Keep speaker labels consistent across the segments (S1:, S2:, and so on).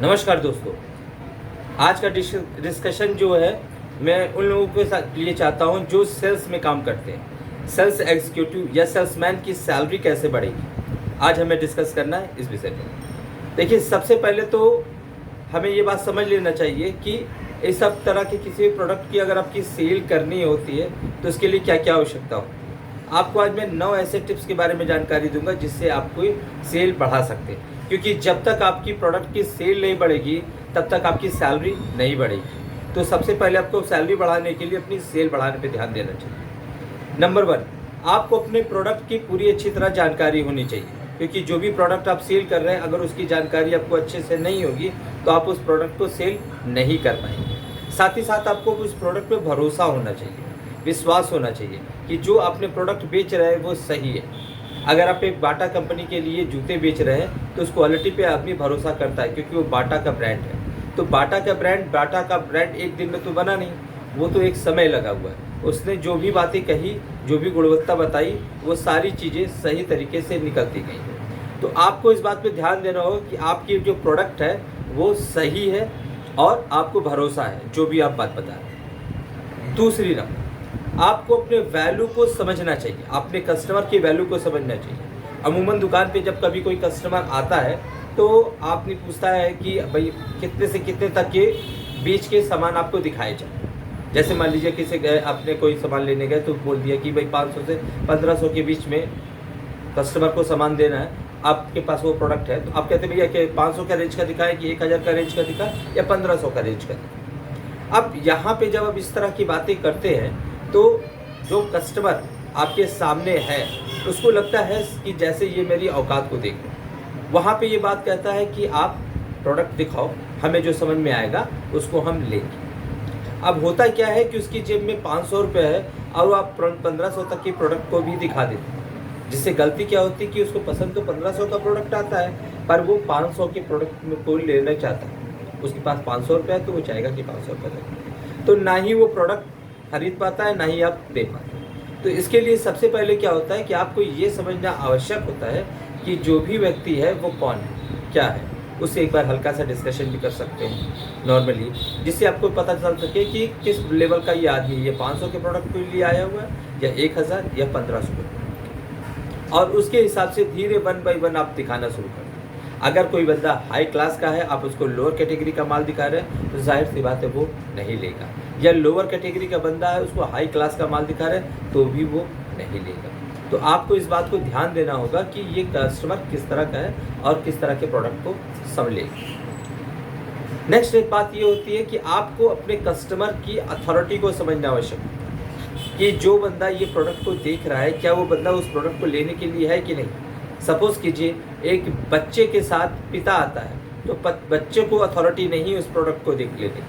S1: नमस्कार दोस्तों, आज का डिस्कशन जो है मैं उन लोगों के साथ लिए चाहता हूं जो सेल्स में काम करते हैं। सेल्स एग्जीक्यूटिव या सेल्समैन की सैलरी कैसे बढ़ेगी, आज हमें डिस्कस करना है इस विषय पर। देखिए, सबसे पहले तो हमें ये बात समझ लेना चाहिए कि इस सब तरह के किसी भी प्रोडक्ट की अगर आपकी सेल करनी होती है तो इसके लिए क्या क्या आवश्यकता हो। आपको आज मैं 9 ऐसे टिप्स के बारे में जानकारी दूंगा जिससे आपको सेल बढ़ा सकते हैं, क्योंकि जब तक आपकी प्रोडक्ट की सेल नहीं बढ़ेगी तब तक आपकी सैलरी नहीं बढ़ेगी। तो सबसे पहले आपको सैलरी बढ़ाने के लिए अपनी सेल बढ़ाने पे ध्यान देना चाहिए। नंबर 1, आपको अपने प्रोडक्ट की पूरी अच्छी तरह जानकारी होनी चाहिए, क्योंकि जो भी प्रोडक्ट आप सेल कर रहे हैं अगर उसकी जानकारी आपको अच्छे से नहीं होगी तो आप उस प्रोडक्ट को सेल नहीं कर पाएंगे। साथ ही साथ आपको उस प्रोडक्ट पे भरोसा होना चाहिए, विश्वास होना चाहिए कि जो आपने प्रोडक्ट बेच रहे हैं वो सही है। अगर आप एक बाटा कंपनी के लिए जूते बेच रहे हैं तो उस क्वालिटी पे आदमी भरोसा करता है, क्योंकि वो बाटा का ब्रांड है। तो बाटा का ब्रांड एक दिन में तो बना नहीं, वो तो एक समय लगा हुआ है। उसने जो भी बातें कही, जो भी गुणवत्ता बताई, वो सारी चीज़ें सही तरीके से निकलती गई। तो आपको इस बात पे ध्यान देना होगा कि आपकी जो प्रोडक्ट है वो सही है और आपको भरोसा है जो भी आप बात बता रहे हैं। दूसरी नंबर, आपको अपने वैल्यू को समझना चाहिए, अपने कस्टमर की वैल्यू को समझना चाहिए। अमूमन दुकान पे जब कभी कोई कस्टमर आता है तो आपने पूछता है कि भाई कितने से कितने तक के बीच के सामान आपको दिखाए जाए। जैसे मान लीजिए किसी गए, आपने कोई सामान लेने गए तो बोल दिया कि भाई 500 से 1500 के बीच में कस्टमर को सामान देना है, आपके पास वो प्रोडक्ट है। तो आप कहते हैं भैया कि 500 का रेंज का दिखाएं कि 1000 का रेंज का दिखाएं या 1500 का रेंज का दिखाएं। अब यहाँ पे जब आप इस तरह की बातें करते हैं तो जो कस्टमर आपके सामने है उसको लगता है कि जैसे ये मेरी औकात को देख रहे। वहाँ पे ये बात कहता है कि आप प्रोडक्ट दिखाओ, हमें जो समझ में आएगा उसको हम लेंगे। अब होता क्या है कि उसकी जेब में 500 रुपये है और आप 1500 तक की प्रोडक्ट को भी दिखा देते हैं, जिससे गलती क्या होती है कि उसको पसंद तो 1500 का प्रोडक्ट आता है पर वो 500 के प्रोडक्ट में कोई लेना चाहता है। उसके पास 500 रुपये है तो वो चाहेगा कि 500 रुपये तक, तो ना ही वो प्रोडक्ट खरीद पाता है ना ही आप दे पाते हैं। तो इसके लिए सबसे पहले क्या होता है कि आपको ये समझना आवश्यक होता है कि जो भी व्यक्ति है वो कौन है, क्या है। उससे एक बार हल्का सा डिस्कशन भी कर सकते हैं नॉर्मली, जिससे आपको पता चल सके कि किस लेवल का ये आदमी ये 500 के प्रोडक्ट के लिए आया हुआ है या 1000 या 1500, और उसके हिसाब से धीरे 1 बाय 1 आप दिखाना शुरू कर दें। अगर कोई बंदा हाई क्लास का है, आप उसको लोअर कैटेगरी का माल दिखा रहे हैं तो जाहिर सी बात है वो नहीं लेगा, या लोअर कैटेगरी का बंदा है उसको हाई क्लास का माल दिखा रहे हैं तो भी वो नहीं लेगा। तो आपको इस बात को ध्यान देना होगा कि ये कस्टमर किस तरह का है और किस तरह के प्रोडक्ट को संभलेगा। नेक्स्ट एक बात ये होती है कि आपको अपने कस्टमर की अथॉरिटी को समझना आवश्यक है कि जो बंदा ये प्रोडक्ट को देख रहा है क्या वो बंदा उस प्रोडक्ट को लेने के लिए है कि नहीं। सपोज कीजिए एक बच्चे के साथ पिता आता है तो बच्चे को अथॉरिटी नहीं उस प्रोडक्ट को देख लेने की,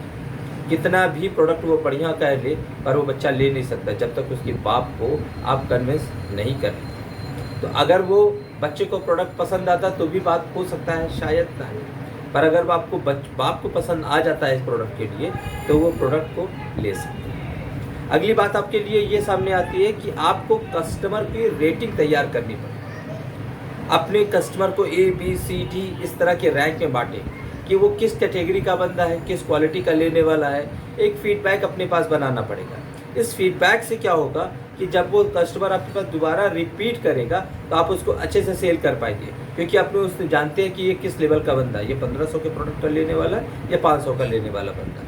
S1: कितना भी प्रोडक्ट वो बढ़िया कह ले पर वो बच्चा ले नहीं सकता जब तक उसके बाप को आप कन्विंस नहीं करें। तो अगर वो बच्चे को प्रोडक्ट पसंद आता तो भी बात हो सकता है, शायद नहीं, पर अगर आपको बाप को पसंद आ जाता है इस प्रोडक्ट के लिए तो वो प्रोडक्ट को ले सकते हैं। अगली बात आपके लिए ये सामने आती है कि आपको कस्टमर की रेटिंग तैयार करनी पड़ेगी। अपने कस्टमर को A, B, C, D इस तरह के रैंक में बांटें कि वो किस कैटेगरी का बंदा है, किस क्वालिटी का लेने वाला है। एक फीडबैक अपने पास बनाना पड़ेगा। इस फीडबैक से क्या होगा कि जब वो कस्टमर आपके पास दोबारा रिपीट करेगा तो आप उसको अच्छे से सेल कर पाएंगे, क्योंकि आप उससे जानते हैं कि ये किस लेवल का बंदा है, ये 1500 के प्रोडक्ट का लेने वाला है या 500 का लेने वाला बंदा है।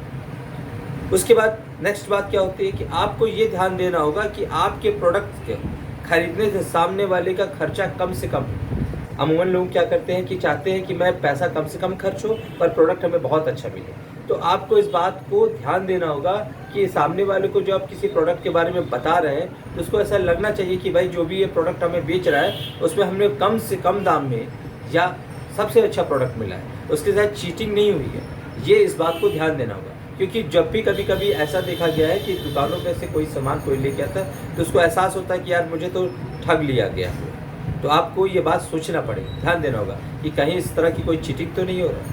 S1: उसके बाद नेक्स्ट बात क्या होती है कि आपको ये ध्यान देना होगा कि आपके प्रोडक्ट के खरीदने से सामने वाले का खर्चा कम से कम। अमूमन लोग क्या करते हैं कि चाहते हैं कि मैं पैसा कम से कम खर्च हो पर प्रोडक्ट हमें बहुत अच्छा मिले। तो आपको इस बात को ध्यान देना होगा कि सामने वाले को जो आप किसी प्रोडक्ट के बारे में बता रहे हैं तो उसको ऐसा लगना चाहिए कि भाई जो भी ये प्रोडक्ट हमें बेच रहा है उसमें हमने कम से कम दाम में या सबसे अच्छा प्रोडक्ट मिला है, उसके साथ चीटिंग नहीं हुई है। ये इस बात को ध्यान देना होगा, क्योंकि जब भी कभी कभी ऐसा देखा गया है कि दुकानों में से कोई सामान कोई लेके आता है तो उसको एहसास होता है कि यार मुझे तो ठग लिया गया। तो आपको ये बात सोचना पड़ेगा, ध्यान देना होगा कि कहीं इस तरह की कोई चीटिंग तो नहीं हो रहा है।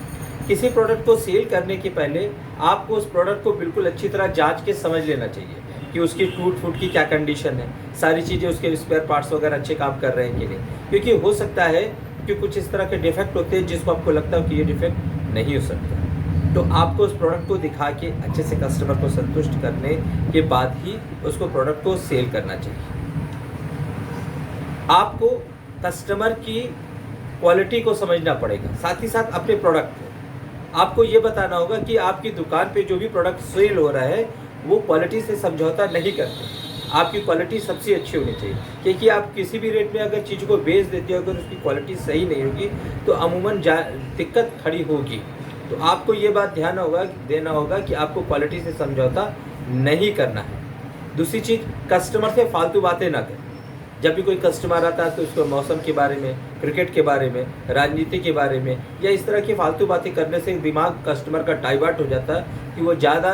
S1: किसी प्रोडक्ट को सेल करने के पहले आपको उस प्रोडक्ट को बिल्कुल अच्छी तरह जांच के समझ लेना चाहिए कि उसकी टूट फूट की क्या कंडीशन है, सारी चीज़ें उसके स्पेयर पार्ट्स वगैरह अच्छे काम कर रहे हैं कि नहीं। क्योंकि हो सकता है कि कुछ इस तरह के डिफेक्ट होते हैं जिसको आपको लगता है कि ये डिफेक्ट नहीं हो सकता। तो आपको उस प्रोडक्ट को दिखा के अच्छे से कस्टमर को संतुष्ट करने के बाद ही उसको प्रोडक्ट को सेल करना चाहिए। आपको कस्टमर की क्वालिटी को समझना पड़ेगा, साथ ही साथ अपने प्रोडक्ट को आपको ये बताना होगा कि आपकी दुकान पे जो भी प्रोडक्ट सेल हो रहा है वो क्वालिटी से समझौता नहीं करते। आपकी क्वालिटी सबसे अच्छी होनी चाहिए, क्योंकि आप किसी भी रेट में अगर चीज़ को बेच देते हो, अगर उसकी क्वालिटी सही नहीं होगी तो अमूमन दिक्कत खड़ी होगी। तो आपको ये बात ध्यान देना होगा कि आपको क्वालिटी से समझौता नहीं करना है। दूसरी चीज़, कस्टमर से फालतू बातें ना करें। जब भी कोई कस्टमर आता है तो उसको मौसम के बारे में, क्रिकेट के बारे में, राजनीति के बारे में या इस तरह की फालतू बातें करने से दिमाग कस्टमर का डाइवर्ट हो जाता है कि वो ज़्यादा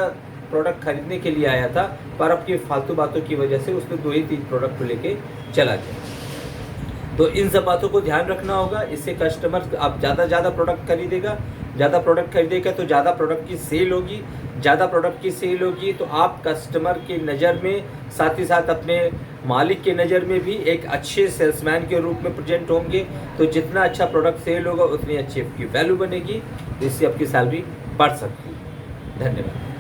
S1: प्रोडक्ट खरीदने के लिए आया था, पर आपकी फालतू बातों की वजह से उसने 2 ही 3 प्रोडक्ट को लेके चला गया। तो इन सब बातों को ध्यान रखना होगा। इससे कस्टमर आप ज़्यादा प्रोडक्ट खरीदेगा, ज़्यादा प्रोडक्ट खरीदेगा तो ज़्यादा प्रोडक्ट की सेल होगी, ज़्यादा प्रोडक्ट की सेल होगी तो आप कस्टमर के नज़र में, साथ ही साथ अपने मालिक के नज़र में भी एक अच्छे सेल्समैन के रूप में प्रेजेंट होंगे। तो जितना अच्छा प्रोडक्ट सेल होगा उतनी अच्छी आपकी वैल्यू बनेगी, इससे आपकी सैलरी बढ़ सकती है। धन्यवाद।